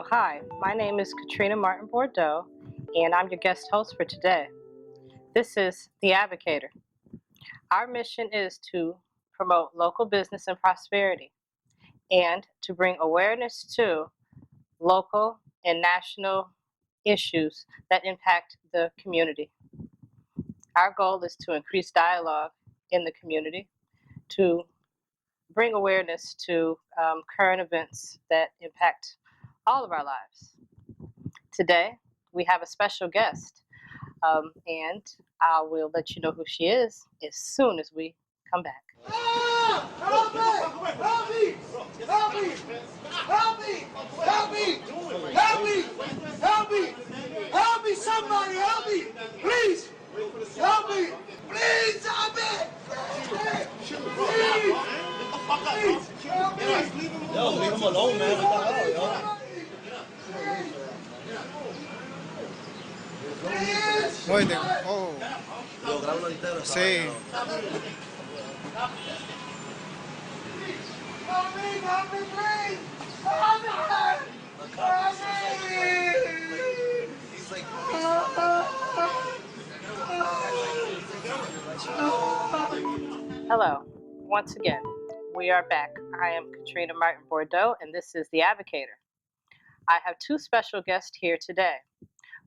Hi, my name is Katrina Martin Bordeaux, and I'm your guest host for today. This is The Advocator. Our mission is to promote local business and prosperity and to bring awareness to local and national issues that impact the community. Our goal is to increase dialogue in the community, to bring awareness to current events that impact all of our lives. Today, we have a special guest, and I will let you know who she is as soon as we come back. Help me! Help me! Help me! Help me! Help me! Help me! Help me! Help me! Somebody help me! Please! Help me! Please help me! Please! Please! Help me! Yo, leave him alone, man. What the hell, yo? Please! Oye, oh, Yo, grábalo ahorita. sí. Help me! Help me, please! Help me! Help me! He's like, Hello, once again, we are back. I am Katrina Martin Bordeaux, and this is The Advocator. I have two special guests here today.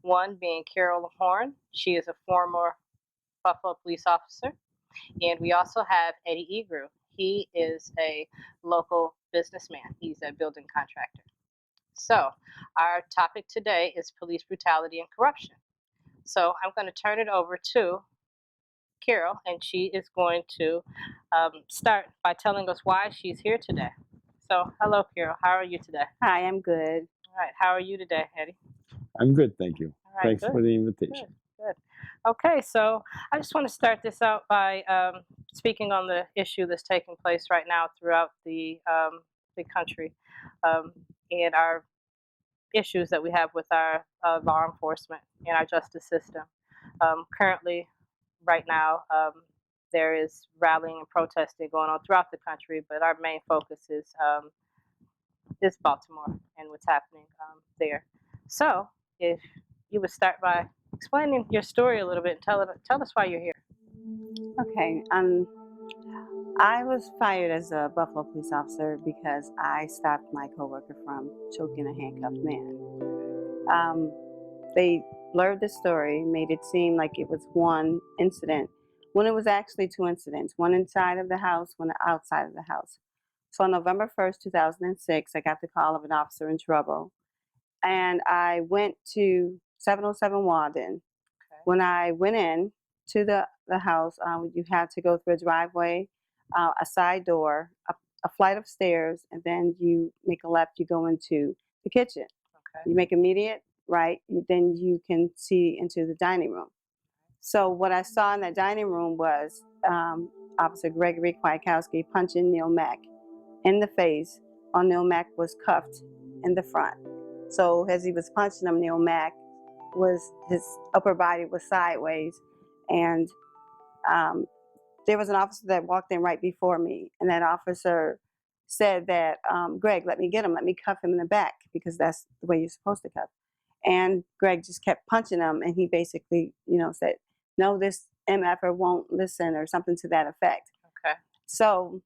One being Cariol Horne. She is a former Buffalo police officer. And we also have Eddie Egru. He is a local businessman. He's a building contractor. So our topic today is police brutality and corruption. So I'm going to turn it over to Cariol, and she is going to start by telling us why she's here today. So hello, Cariol. How are you today? Hi, I'm good. All right. How are you today, Eddie? I'm good, thank you. All right, Thanks good. for the invitation. Good. Okay, so I just want to start this out by speaking on the issue that's taking place right now throughout the country, and our issues that we have with our law enforcement and our justice system. Currently, right now, there is rallying and protesting going on throughout the country, but our main focus is Baltimore and what's happening there. So, if you would start by explaining your story a little bit and tell us why you're here. Okay. I was fired as a Buffalo police officer because I stopped my coworker from choking a handcuffed man. They blurred the story, made it seem like it was one incident, when it was actually two incidents, one inside of the house, one outside of the house. So on November 1st, 2006, I got the call of an officer in trouble, and I went to 707 Walden. Okay. When I went in to the house, you had to go through a driveway, a side door, a flight of stairs, and then you make a left, you go into the kitchen. Okay. You make immediate right, then you can see into the dining room. So what I saw in that dining room was Officer Gregory Kwiatkowski punching Neil Mack in the face, while Neil Mack was cuffed in the front. So as he was punching him, Neil Mack his upper body was sideways, and there was an officer that walked in right before me, and that officer said that, Greg, let me get him, let me cuff him in the back, because that's the way you're supposed to cuff. And Greg just kept punching him, and he basically, said, no, this MFer won't listen, or something to that effect. Okay. So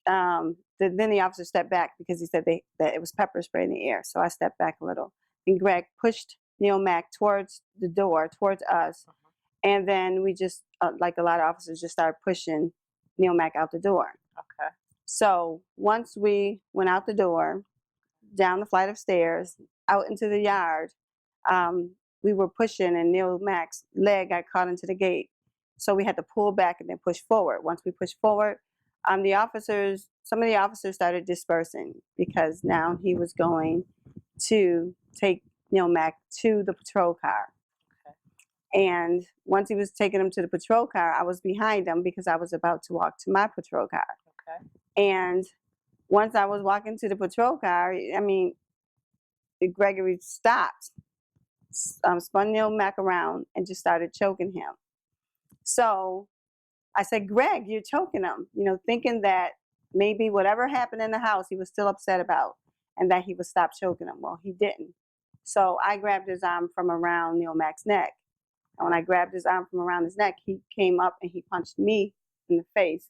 then the officer stepped back because he said that it was pepper spray in the air. So I stepped back a little, and Greg pushed Neil Mack towards the door, towards us. And then we just, like a lot of officers, just started pushing Neil Mack out the door. Okay. So once we went out the door, down the flight of stairs, out into the yard, we were pushing, and Neil Mack's leg got caught into the gate. So we had to pull back and then push forward. Once we pushed forward, some of the officers started dispersing, because now he was going to take Neil Mack to the patrol car. Okay. And once he was taking him to the patrol car, I was behind him because I was about to walk to my patrol car. Okay. And once I was walking to the patrol car, Gregory stopped, spun Neil Mack around, and just started choking him. So I said, Greg, you're choking him, thinking that maybe whatever happened in the house, he was still upset about. and that he would stop choking him. Well, he didn't. So I grabbed his arm from around Neil Mack's neck. And when I grabbed his arm from around his neck, he came up and he punched me in the face,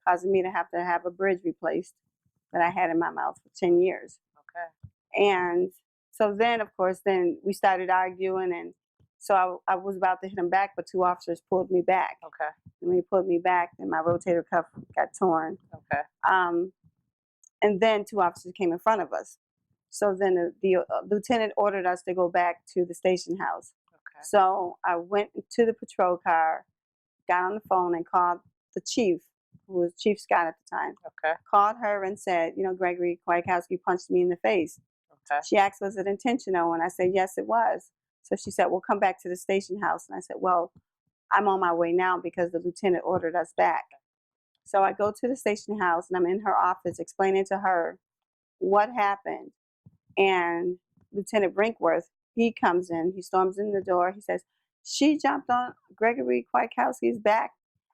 causing me to have a bridge replaced that I had in my mouth for 10 years. Okay. And so then, of course, then we started arguing, and so I was about to hit him back, but two officers pulled me back. Okay. And when he pulled me back, then my rotator cuff got torn. Okay. And then two officers came in front of us. So then the lieutenant ordered us to go back to the station house. Okay. So I went to the patrol car, got on the phone, and called the chief, who was Chief Scott at the time. Okay. Called her and said, you know, Gregory Kwiatkowski punched me in the face. Okay. She asked, was it intentional? And I said, yes, it was. So she said, well, come back to the station house. And I said, well, I'm on my way now because the lieutenant ordered us back. So I go to the station house, and I'm in her office explaining to her what happened. And Lieutenant Brinkworth, he comes in, he storms in the door. He says, she jumped on Gregory Kwiatkowski's back.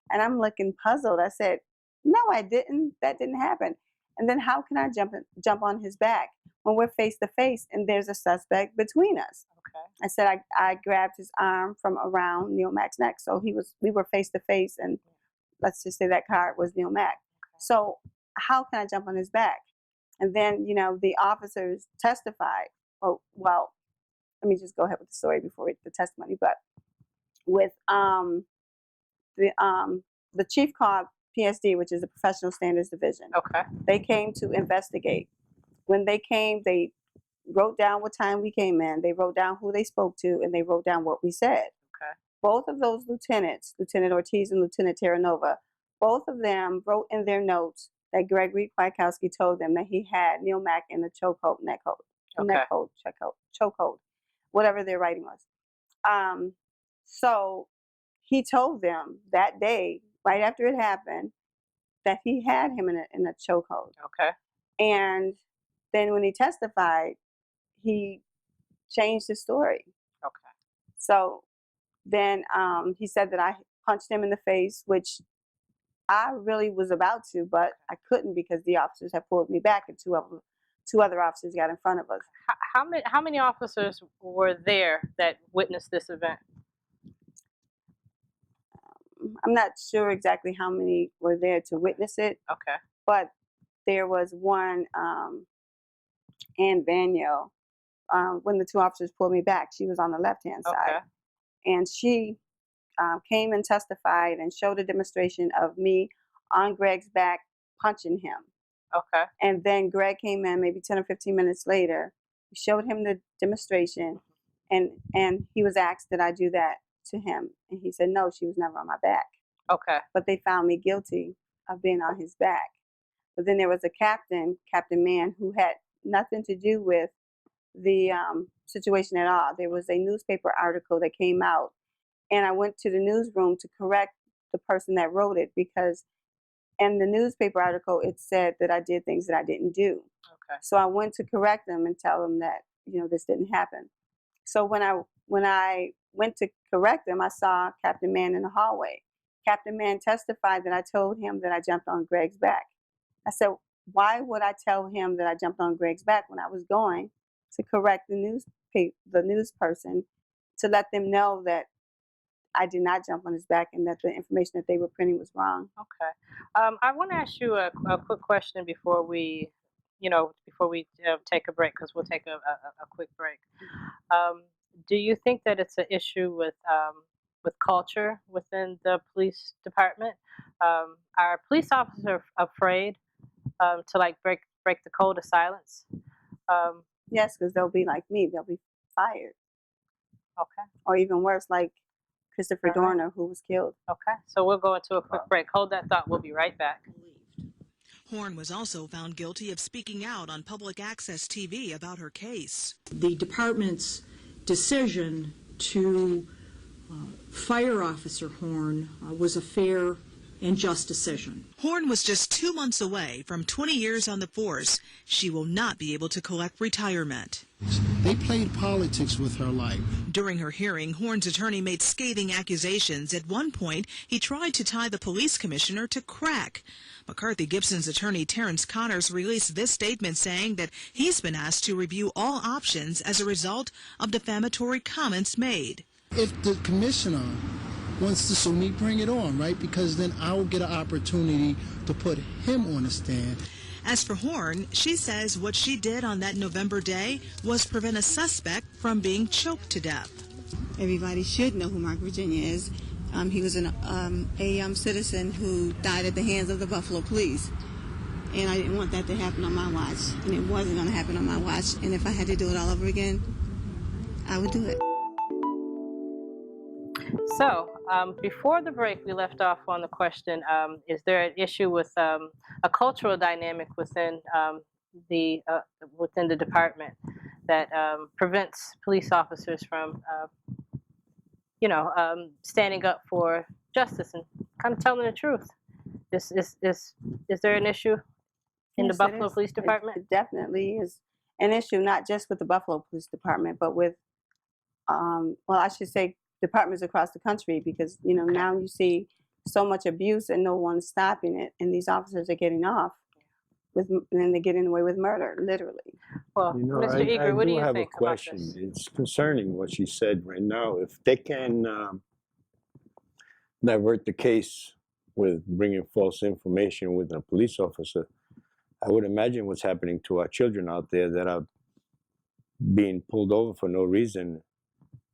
And I'm looking puzzled. I said, no, I didn't. That didn't happen. And then how can I jump on his back when we're face to face and there's a suspect between us? Okay. I said I grabbed his arm from around Neil Mack's neck. So we were face to face, and let's just say that card was Neil Mack. Okay. So how can I jump on his back? And then, you know, the officers testified. Oh, well, let me just go ahead with the story before the testimony. But with the chief called PSD, which is the Professional Standards Division. Okay. They came to investigate. When they came, they wrote down what time we came in. They wrote down who they spoke to, and they wrote down what we said. Okay. Both of those lieutenants, Lieutenant Ortiz and Lieutenant Terranova, both of them wrote in their notes that Gregory Kwiatkowski told them that he had Neil Mack in the chokehold, chokehold, whatever their writing was. So he told them that day, right after it happened, that he had him in a chokehold. Okay. And then when he testified, he changed his story. Okay. So then he said that I punched him in the face, which I really was about to, but I couldn't because the officers had pulled me back, and two other officers got in front of us. How many officers were there that witnessed this event? I'm not sure exactly how many were there to witness it. Okay. But there was one, Ann Vaniel, when the two officers pulled me back. She was on the left-hand side. Okay. And she came and testified and showed a demonstration of me on Greg's back punching him. Okay. And then Greg came in maybe 10 or 15 minutes later. We showed him the demonstration, and he was asked, did I do that to him? And he said, no, she was never on my back. Okay. But they found me guilty of being on his back. But then there was a Captain Mann, who had nothing to do with the situation at all. There was a newspaper article that came out, and I went to the newsroom to correct the person that wrote it, because in the newspaper article it said that I did things that I didn't do. Okay. So I went to correct them and tell them that, you know, this didn't happen. So when I went to correct them, I saw Captain Mann in the hallway. Captain Mann testified that I told him that I jumped on Greg's back. I said, why would I tell him that I jumped on Greg's back when I was going to correct the news person to let them know that I did not jump on his back and that the information that they were printing was wrong? Okay. I want to ask you a quick question before we take a break, because we'll take a quick break. Do you think that it's an issue with culture within the police department? Are police officers afraid to like break the code of silence? Yes, because they'll be like me. They'll be fired. Okay. Or even worse, like Christopher All right. Dorner, who was killed. Okay. So we'll go into a quick break. Hold that thought. We'll be right back. Horne was also found guilty of speaking out on public access TV about her case. The department's decision to fire Officer Horne was a fair and just decision. Horne was just 2 months away from 20 years on the force. She will not be able to collect retirement. They played politics with her life. During her hearing, Horne's attorney made scathing accusations. At one point, he tried to tie the police commissioner to crack. McCarthy Gibson's attorney Terrence Connors released this statement saying that he's been asked to review all options as a result of defamatory comments made. If the commissioner wants to sue me, bring it on, right? Because then I'll get an opportunity to put him on the stand. As for Horne, she says what she did on that November day was prevent a suspect from being choked to death. Everybody should know who Mark Virginia is. He was a citizen who died at the hands of the Buffalo Police. And I didn't want that to happen on my watch. And it wasn't going to happen on my watch. And if I had to do it all over again, I would do it. So, before the break, we left off on the question, is there an issue with a cultural dynamic within the department that prevents police officers from, standing up for justice and kind of telling the truth? Is there an issue in the Yes, it Buffalo is. Police Department? It definitely is an issue, not just with the Buffalo Police Department, but with, I should say departments across the country, because, now you see so much abuse and no one's stopping it, and these officers are getting off and then they're getting away with murder, literally. Well, Mr. I Eager, what do do you have think a question. about this? It's concerning what she said right now. If they can divert the case with bringing false information with a police officer, I would imagine what's happening to our children out there that are being pulled over for no reason.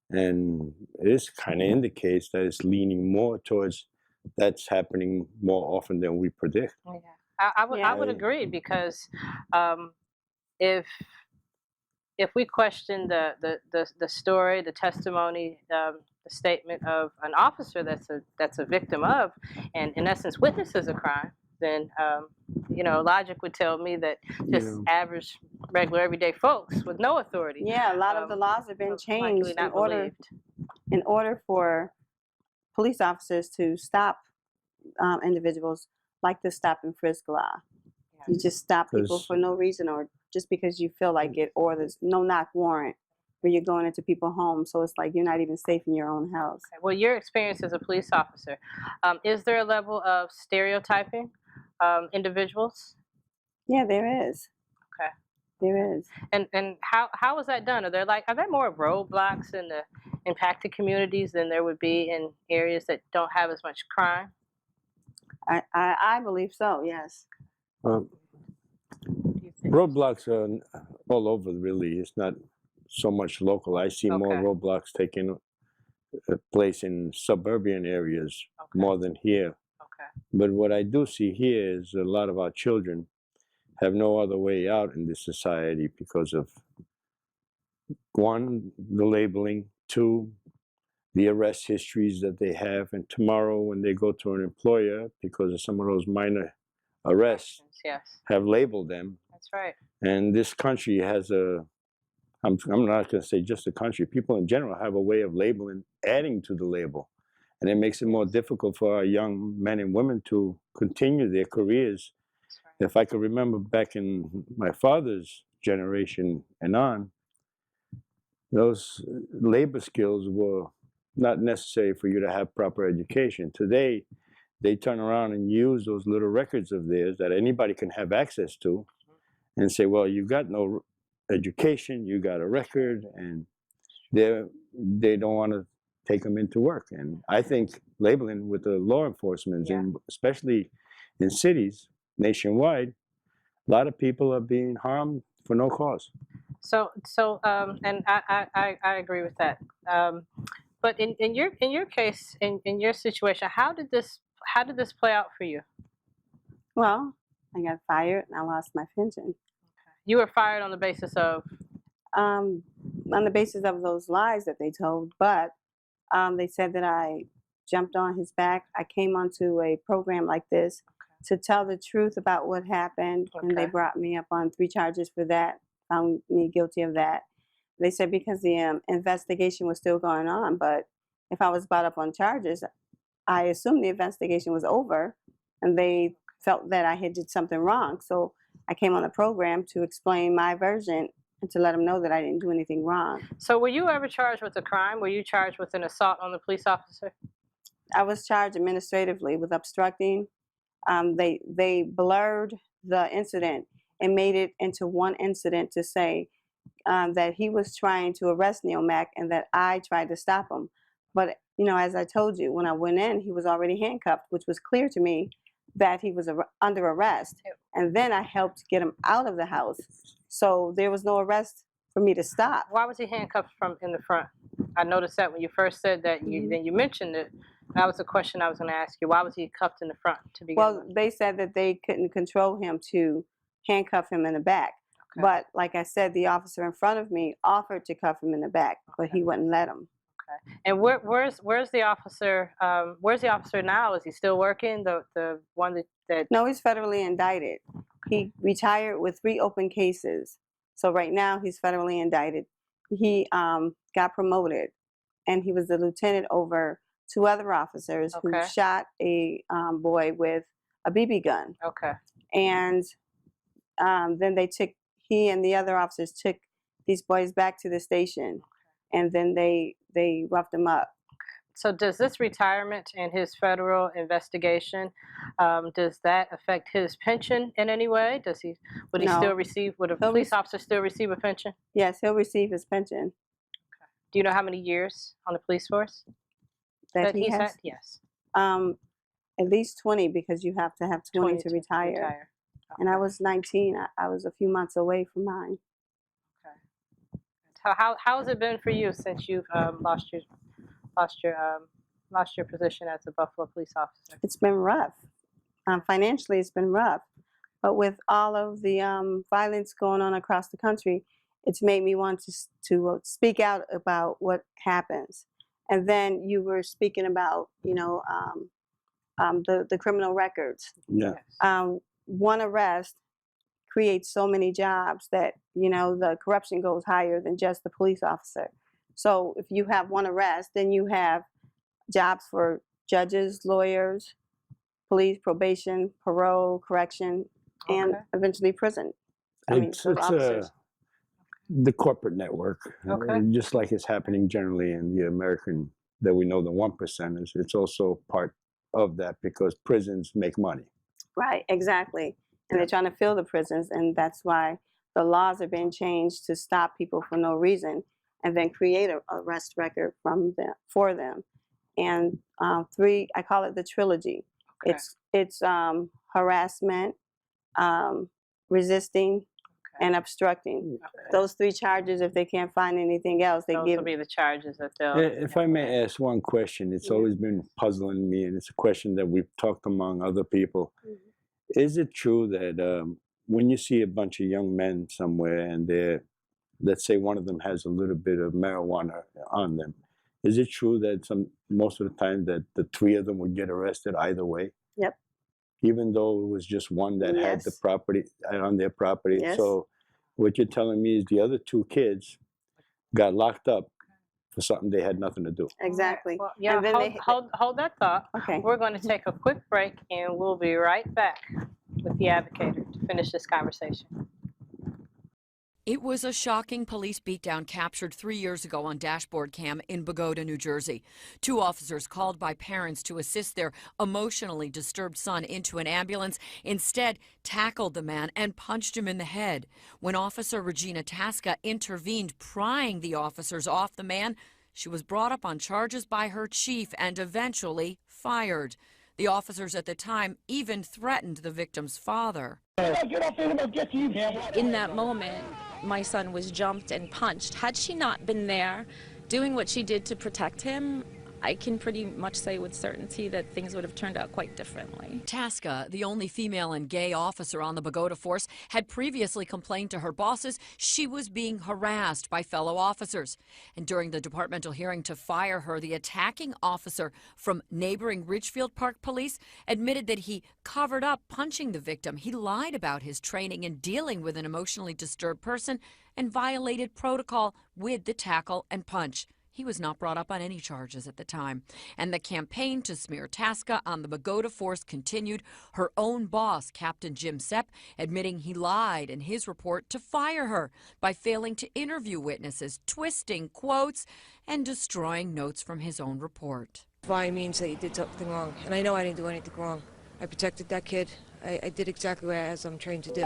And this kind of indicates that it's leaning more towards that's happening more often than we predict. Yeah. I would agree, because if we question the story, the testimony, the statement of an officer that's a victim of, and in essence witnesses a crime, then logic would tell me that just average, regular, everyday folks with no authority. Yeah, a lot of the laws have been changed in order for police officers to stop individuals, like the stop and frisk law. You just stop people for no reason, or just because you feel like it, or there's no knock warrant where you're going into people's homes, so it's like you're not even safe in your own house. Okay. Well, your experience as a police officer, is there a level of stereotyping individuals? Yeah, there is. Okay. There is. And how is that done? Are there more roadblocks in the impacted communities than there would be in areas that don't have as much crime? I believe so, yes. Roadblocks are all over, really. It's not so much local. I see more roadblocks taking place in suburban areas more than here. Okay. But what I do see here is a lot of our children have no other way out in this society because of, one, the labeling, two, the arrest histories that they have, and tomorrow when they go to an employer, because of some of those minor arrests, have labeled them. That's right. And this country has I'm not going to say just the country, people in general have a way of labeling, adding to the label. And it makes it more difficult for our young men and women to continue their careers. Right. If I could remember back in my father's generation and on, those labor skills were not necessary for you to have proper education. Today, they turn around and use those little records of theirs that anybody can have access to and say, well, you got no education, you got a record, and they don't want to take them into work. And I think labeling with the law enforcement, and especially in cities nationwide, a lot of people are being harmed for no cause. So and I agree with that. But in your case, in your situation, how did this play out for you? Well, I got fired and I lost my pension. You were fired on the basis of? On the basis of those lies that they told, but they said that I jumped on his back. I came onto a program like this to tell the truth about what happened, and they brought me up on 3 charges for that, found me guilty of that. They said because the investigation was still going on, but if I was brought up on charges, I assumed the investigation was over, and they felt that I had did something wrong. So I came on the program to explain my version and to let them know that I didn't do anything wrong. So were you ever charged with a crime? Were you charged with an assault on the police officer? I was charged administratively with obstructing. They blurred the incident and made it into one incident to say that he was trying to arrest Neil Mack and that I tried to stop him. But, you know, as I told you, when I went in, he was already handcuffed, which was clear to me that he was under arrest. And then I helped get him out of the house. So there was no arrest for me to stop. Why was he handcuffed from in the front? I noticed that when you first said that, then you mentioned it. That was a question I was going to ask you. Why was he cuffed in the front to begin Well, with? they said that they couldn't control him to handcuff him in the back. Okay. But like I said, the officer in front of me offered to cuff him in the back, but he wouldn't let him. Okay. And where's the officer? Where's the officer now? Is he still working? The one that No, he's federally indicted. He retired with 3 open cases. So right now he's federally indicted. He got promoted, and he was the lieutenant over 2 other officers who Okay. shot a boy with a BB gun. Okay. And then he and the other officers took these boys back to the station, and then they roughed them up. So does this retirement and his federal investigation, does that affect his pension in any way? Would he No. still receive, would a He'll police officer still receive a pension? Yes, he'll receive his pension Do you know how many years on the police force that he he's has. had? Yes. At least 20, because you have to have 20 to retire. And I was 19. I was a few months away from mine. Okay. So how has it been for you since you've lost your position as a Buffalo police officer? It's been rough. Financially, it's been rough. But with all of the violence going on across the country, it's made me want to speak out about what happens. And then you were speaking about, you know, the criminal records. Yeah. One arrest creates so many jobs that, you know, the corruption goes higher than just the police officer. So if you have one arrest, then you have jobs for judges, lawyers, police, probation, parole, correction, and Okay. eventually prison. It's the corporate network, Okay. just like it's happening generally in the American, that we know the 1%ers. It's also part of that because prisons make money. Right, exactly. And they're trying to fill the prisons, and that's why the laws are being changed to stop people for no reason, and then create a arrest record for them. And 3, I call it the trilogy. Okay. It's harassment, resisting, and obstructing. Those 3 charges, if they can't find anything else, they Those give. will be the charges that they'll. If I may ask one question, it's always been puzzling me, and it's a question that we've talked among other people. Is it true that when you see a bunch of young men somewhere and let's say one of them has a little bit of marijuana on them, is it true that most of the time that the 3 of them would get arrested either way? Yep. Even though it was just one that had the Yes. property on their property. Yes. So what you're telling me is the other 2 kids got locked up for something they had nothing to do. Exactly. Well, yeah, And then hold that thought. Okay. We're going to take a quick break, and we'll be right back with the Advocator to finish this conversation. It was a shocking police beatdown captured 3 years ago on dashboard cam in Bogota, New Jersey. 2 officers called by parents to assist their emotionally disturbed son into an ambulance instead tackled the man and punched him in the head. When Officer Regina Tasca intervened, prying the officers off the man, she was brought up on charges by her chief and eventually fired. The officers at the time even threatened the victim's father. In that moment, my son was jumped and punched. Had she not been there doing what she did to protect him, I can pretty much say with certainty that things would have turned out quite differently. Tasca, the only female and gay officer on the Bogota force, had previously complained to her bosses she was being harassed by fellow officers. And during the departmental hearing to fire her, the attacking officer from neighboring Ridgefield Park Police admitted that he covered up punching the victim. He lied about his training in dealing with an emotionally disturbed person and violated protocol with the tackle and punch. He was not brought up on any charges at the time. And the campaign to smear Tasca on the Bogota force continued. Her own boss, Captain Jim Sepp, admitting he lied in his report to fire her by failing to interview witnesses, twisting quotes, and destroying notes from his own report. Lying means that you did something wrong, and I know I didn't do anything wrong. I protected that kid. I did exactly as I'm trained to do.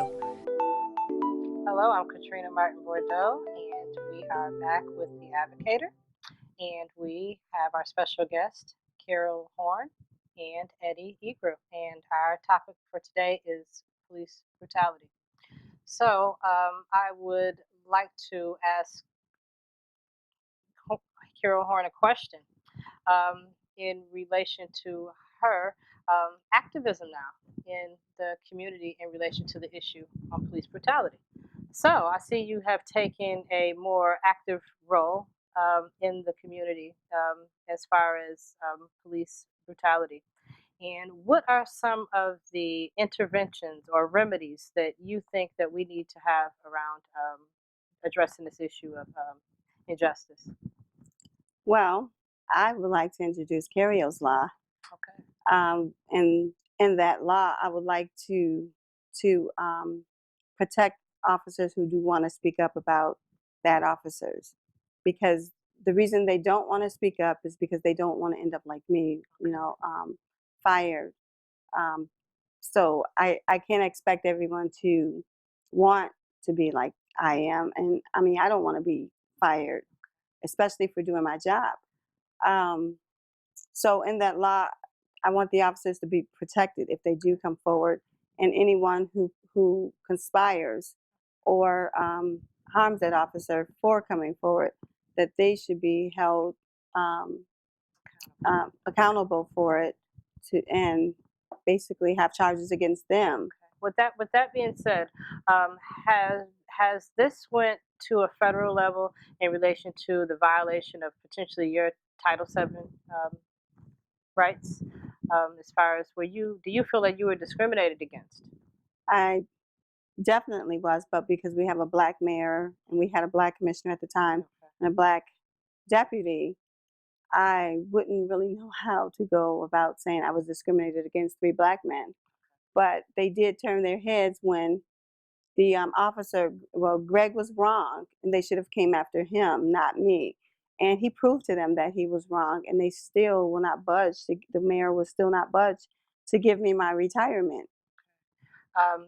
Hello, I'm Katrina Martin Bordeaux, and we are back with The Advocator. And we have our special guest, Cariol Horne and Eddie Egru. And our topic for today is police brutality. So I would like to ask Cariol Horne a question in relation to her activism now in the community in relation to the issue on police brutality. So I see you have taken a more active role in the community as far as police brutality. And what are some of the interventions or remedies that you think that we need to have around addressing this issue of injustice? Well, I would like to introduce Cariol's law. Okay. And in that law, I would like to protect officers who do want to speak up about bad officers, because the reason they don't want to speak up is because they don't want to end up like me, fired. So I can't expect everyone to want to be like I am, and I mean I don't want to be fired, especially for doing my job. So in that law, I want the officers to be protected if they do come forward, and anyone who conspires or harms that officer for coming forward, that they should be held accountable for it, and basically have charges against them. With that being said, has this went to a federal level in relation to the violation of potentially your Title VII rights? As far as do you feel that you were discriminated against? I definitely was, but because we have a black mayor and we had a black commissioner at the time and a black deputy, I wouldn't really know how to go about saying I was discriminated against 3 black men. But they did turn their heads when the officer, Greg was wrong, and they should have came after him, not me. And he proved to them that he was wrong, and they still will not budge. The mayor will still not budge to give me my retirement. I'm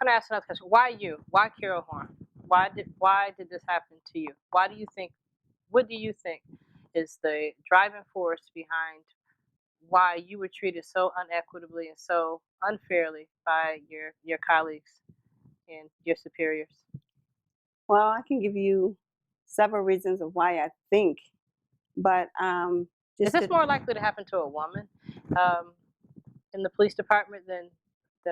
going to ask another question. Why you? Why Cariol Horne? Why did this happen to you? What do you think is the driving force behind why you were treated so unequitably and so unfairly by your colleagues and your superiors? Well, I can give you several reasons of why I think, but is this more likely to happen to a woman in the police department than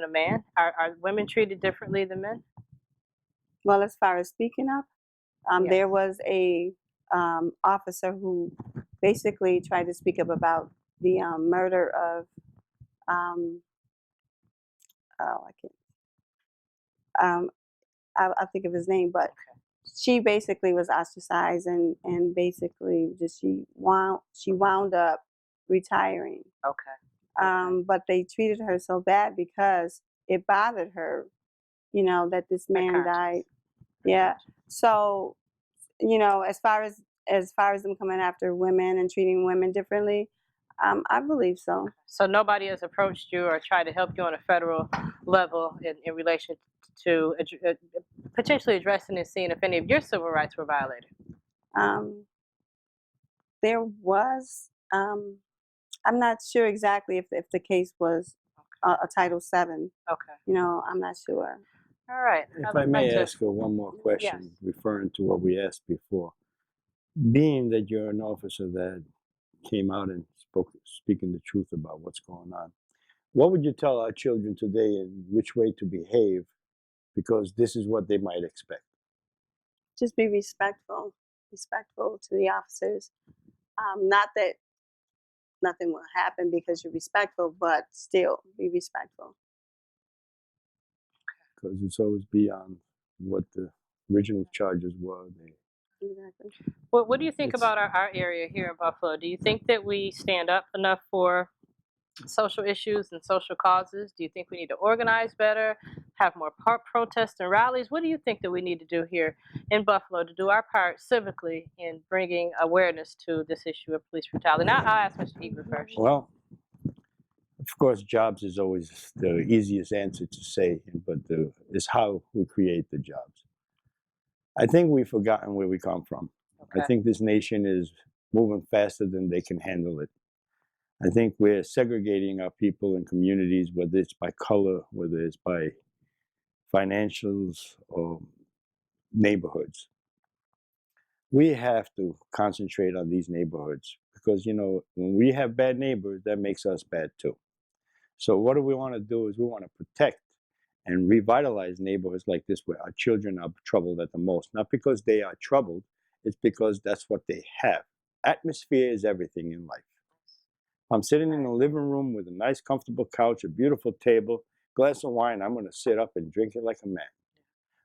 a man? Are women treated differently than men? Well, as far as speaking up, Yes. there was a officer who basically tried to speak up about the murder of I'll think of his name, but she basically was ostracized and basically just she wound up retiring. Okay. But they treated her so bad because it bothered her, that this man died. Yeah. So, as far as them coming after women and treating women differently, I believe so. So nobody has approached you or tried to help you on a federal level in relation to potentially addressing and seeing if any of your civil rights were violated? There was. I'm not sure exactly if the case was a Title VII. Okay. I'm not sure. All right. If I may ask her one more question, Yes. referring to what we asked before. Being that you're an officer that came out and speaking the truth about what's going on, what would you tell our children today in which way to behave? Because this is what they might expect. Just be respectful to the officers. Not that nothing will happen because you're respectful, but still be respectful. Because it's always beyond what the original charges were. Exactly. What do you think It's- about our area here in Buffalo? Do you think that we stand up enough for social issues and social causes? Do you think we need to organize better, have more protests and rallies? What do you think that we need to do here in Buffalo to do our part civically in bringing awareness to this issue of police brutality? Now, I'll ask Mr. Eager first. Well, of course, jobs is always the easiest answer to say, but it's how we create the jobs. I think we've forgotten where we come from. Okay. I think this nation is moving faster than they can handle it. I think we're segregating our people in communities, whether it's by color, whether it's by financials or neighborhoods. We have to concentrate on these neighborhoods because, you know, when we have bad neighbors, that makes us bad too. So what do we want to do is we want to protect and revitalize neighborhoods like this where our children are troubled at the most. Not because they are troubled, it's because that's what they have. Atmosphere is everything in life. I'm sitting in the living room with a nice, comfortable couch, a beautiful table, glass of wine, I'm going to sit up and drink it like a man.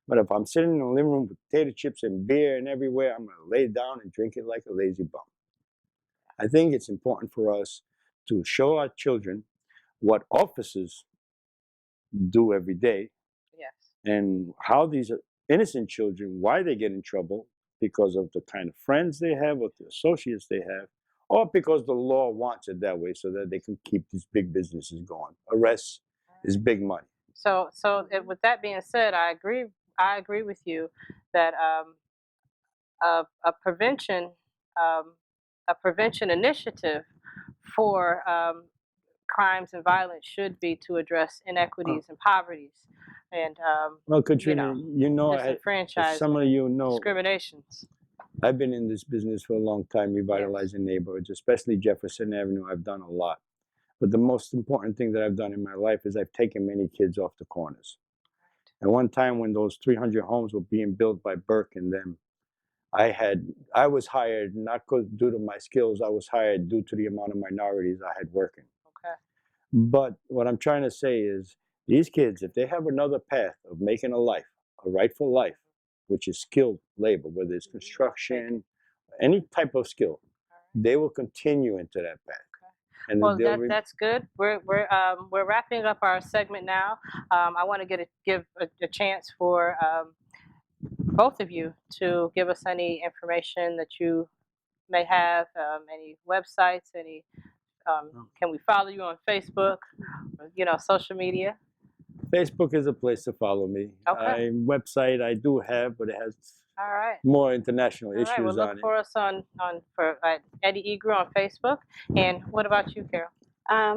But if I'm sitting in the living room with potato chips and beer and everywhere, I'm going to lay down and drink it like a lazy bum. I think it's important for us to show our children what officers do every day. Yes. And how these innocent children, why they get in trouble, because of the kind of friends they have or the associates they have, or because the law wants it that way so that they can keep these big businesses going. Arrests is big money. So with that being said, I agree with you that a prevention initiative for crimes and violence should be to address inequities and poverties and Well, Katrina, you know, disenfranchisement, some of you know, discriminations. I've been in this business for a long time, revitalizing neighborhoods, especially Jefferson Avenue. I've done a lot. But the most important thing that I've done in my life is I've taken many kids off the corners. And one time when those 300 homes were being built by Burke and them, I was hired not due to my skills, I was hired due to the amount of minorities I had working. Okay. But what I'm trying to say is these kids, if they have another path of making a life, a rightful life, which is skilled labor, whether it's construction, any type of skill, they will continue into that path. And Well, that's good. We're wrapping up our segment now. I want to give a chance for both of you to give us any information that you may have, any websites, any. Can we follow you on Facebook? You know, social media. Facebook is a place to follow me. Okay. Website I do have, but it has All right. more international All right. issues Well, look on it. for us on Eddie Eager on Facebook. And what about you, Carol?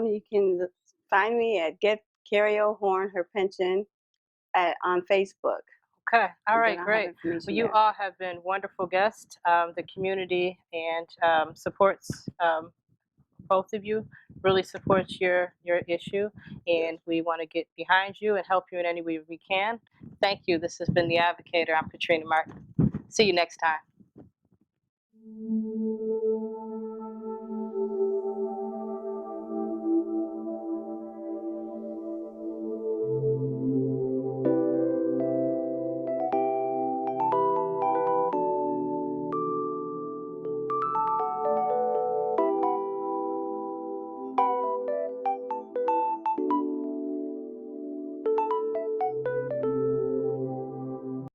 You can find me at Get Cariol Horne Her Pension on Facebook. Okay. All right. Then I'll have Great. information Well, you there. all have been wonderful guests. The community and supports both of you, really supports your issue, and we want to get behind you and help you in any way we can. Thank you. This has been The Advocator. I'm Katrina Martin. See you next time.